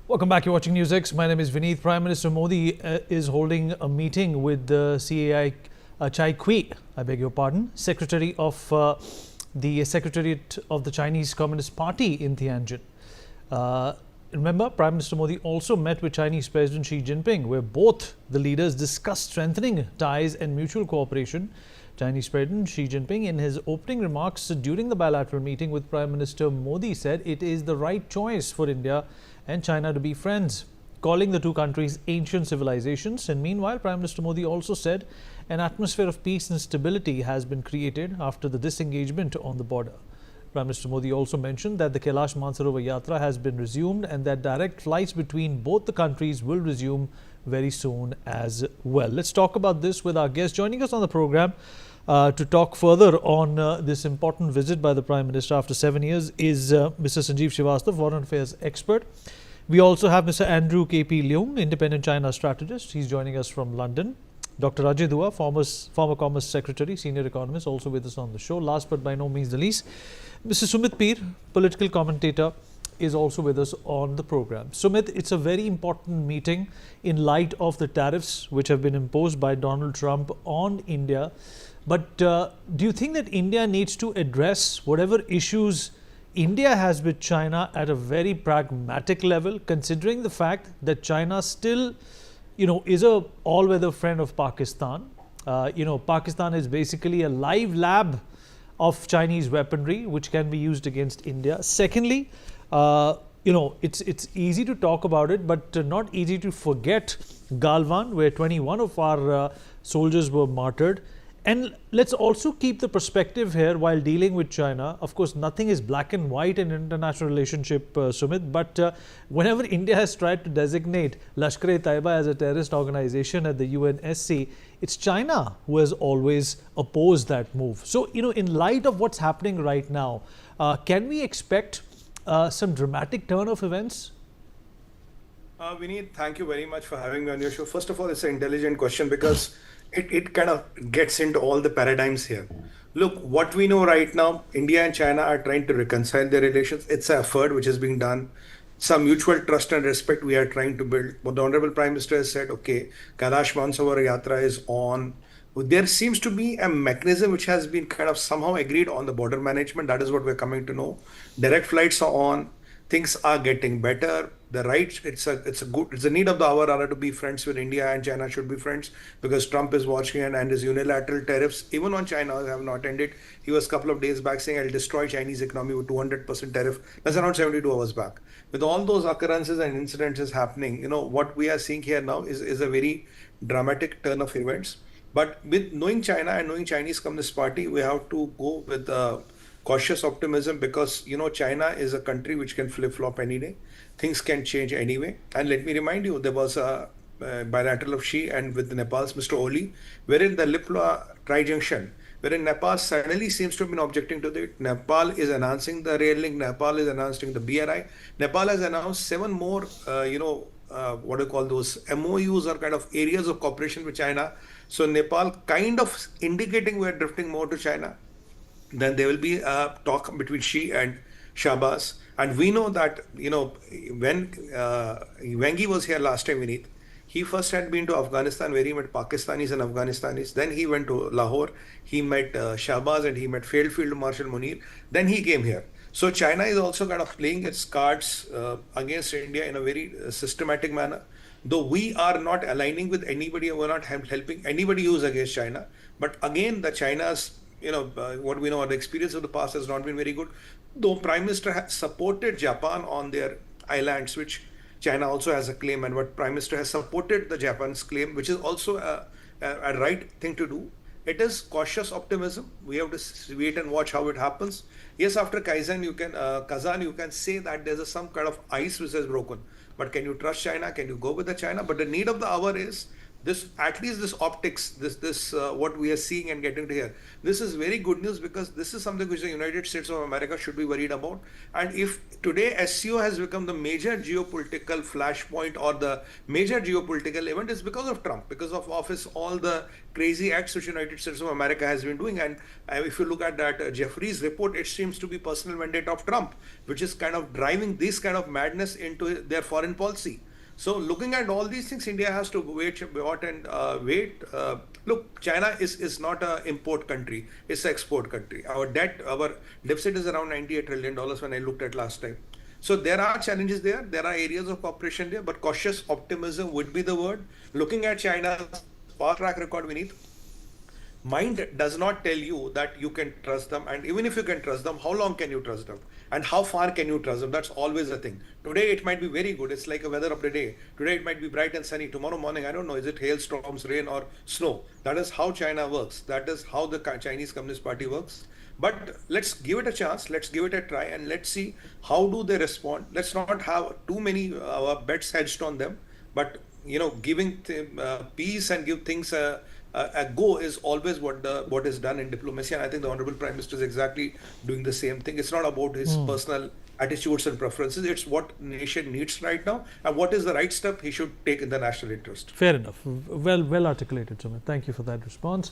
Welcome back. You're watching NewsX. My name is Vineet. Prime Minister Modi is holding a meeting with the CAI Cai Qi, I beg your pardon, Secretary of the Secretariat of the Chinese Communist Party in Tianjin. Remember, Prime Minister Modi also met with Chinese President Xi Jinping, where both the leaders discussed strengthening ties and mutual cooperation. Chinese President Xi Jinping, in his opening remarks during the bilateral meeting with Prime Minister Modi, said it is the right choice for India and China to be friends, calling the two countries ancient civilizations. And meanwhile, Prime Minister Modi also said an atmosphere of peace and stability has been created after the disengagement on the border. Prime Minister Modi also mentioned that the Kailash Mansarovar Yatra has been resumed and that direct flights between both the countries will resume very soon as well. Let's talk about this with our guest. Joining us on the program to talk further on this important visit by the Prime Minister after 7 years is Mr. Sanjeev Srivastava, Foreign Affairs expert. We also have Mr. Andrew K.P. Leung, independent China strategist. He's joining us from London. Dr. Ajay Dua, former Commerce Secretary, senior economist, also with us on the show. Last but by no means the least, Mr. Sumit Peer, political commentator, is also with us on the program. Sumit, it's a very important meeting in light of the tariffs which have been imposed by Donald Trump on India. But do you think that India needs to address whatever issues India has with China at a very pragmatic level, considering the fact that China still, is a all-weather friend of Pakistan? Pakistan is basically a live lab of Chinese weaponry which can be used against India. Secondly, it's easy to talk about it, but not easy to forget Galwan, where 21 of our soldiers were martyred. And let's also keep the perspective here while dealing with China. Of course, nothing is black and white in international relationship, Sumit, but whenever India has tried to designate Lashkar-e-Taiba as a terrorist organization at the UNSC, it's China who has always opposed that move. So, in light of what's happening right now, can we expect some dramatic turn of events? Vineet, thank you very much for having me on your show. First of all, it's an intelligent question because it kind of gets into all the paradigms here. Look, what we know right now, India and China are trying to reconcile their relations. It's an effort which is being done. Some mutual trust and respect we are trying to build. What the Honorable Prime Minister has said, okay, Kailash Mansarovar Yatra is on. There seems to be a mechanism which has been kind of somehow agreed on the border management. That is what we're coming to know. Direct flights are on. Things are getting better. It's a need of the hour rather to be friends with India, and China should be friends because Trump is watching and his unilateral tariffs, even on China, have not ended. He was a couple of days back saying, I'll destroy Chinese economy with 200% tariff. That's around 72 hours back. With all those occurrences and incidences happening, what we are seeing here now is a very dramatic turn of events. But with knowing China and knowing Chinese Communist Party, we have to go with cautious optimism because, China is a country which can flip-flop any day. Things can change anyway. And let me remind you, there was a bilateral of Xi and with Nepal's Mr. Oli, wherein the Lipla tri-junction, wherein Nepal suddenly seems to have been objecting to it. Nepal is announcing the rail link. Nepal is announcing the BRI. Nepal has announced 7 more, what do you call those, MOUs or kind of areas of cooperation with China. So Nepal kind of indicating we're drifting more to China. Then there will be a talk between Xi and Shahbaz. And we know that, when Wengi was here last time, Vineet, he first had been to Afghanistan where he met Pakistanis and Afghanistan. Then he went to Lahore, he met Shahbaz and he met Field Marshal Munir. Then he came here. So China is also kind of playing its cards against India in a very systematic manner. Though we are not aligning with anybody, we're not helping anybody who's against China. But again, the China's what we know, the experience of the past has not been very good. Though Prime Minister has supported Japan on their islands, which China also has a claim, and what Prime Minister has supported the Japan's claim, which is also a right thing to do. It is cautious optimism. We have to wait and watch how it happens. Yes, after Kazan, you can say that there's some kind of ice which has broken. But can you trust China? Can you go with the China? But the need of the hour is This, at least this optics, this what we are seeing and getting to hear, this is very good news, because this is something which the United States of America should be worried about. And if today SCO has become the major geopolitical flashpoint or the major geopolitical event, is because of Trump, because of his all the crazy acts which United States of America has been doing. And if you look at that Jeffries report, it seems to be personal vendetta of Trump, which is kind of driving this kind of madness into their foreign policy. So looking at all these things, India has to wait and wait. Look, China is not an import country; it's an export country. Our deficit is around $98 trillion when I looked at last time. So there are challenges there. There are areas of cooperation there, but cautious optimism would be the word. Looking at China's past track record, Vineet, mind does not tell you that you can trust them, and even if you can trust them, how long can you trust them, and how far can you trust them? That's always a thing. Today it might be very good, it's like a weather of the day. Today it might be bright and sunny. Tomorrow morning, I don't know, is it hailstorms, rain, or snow? That is how China works. That is how the Chinese Communist Party works. But let's give it a chance, let's give it a try, and let's see how do they respond. Let's not have too many bets hedged on them, but giving peace and give things a go is always what is done in diplomacy. And I think the Honorable Prime Minister is exactly doing the same thing. It's not about his personal attitudes and preferences. It's what nation needs right now, and what is the right step he should take in the national interest. Fair enough. Well articulated, Sumit. Thank you for that response.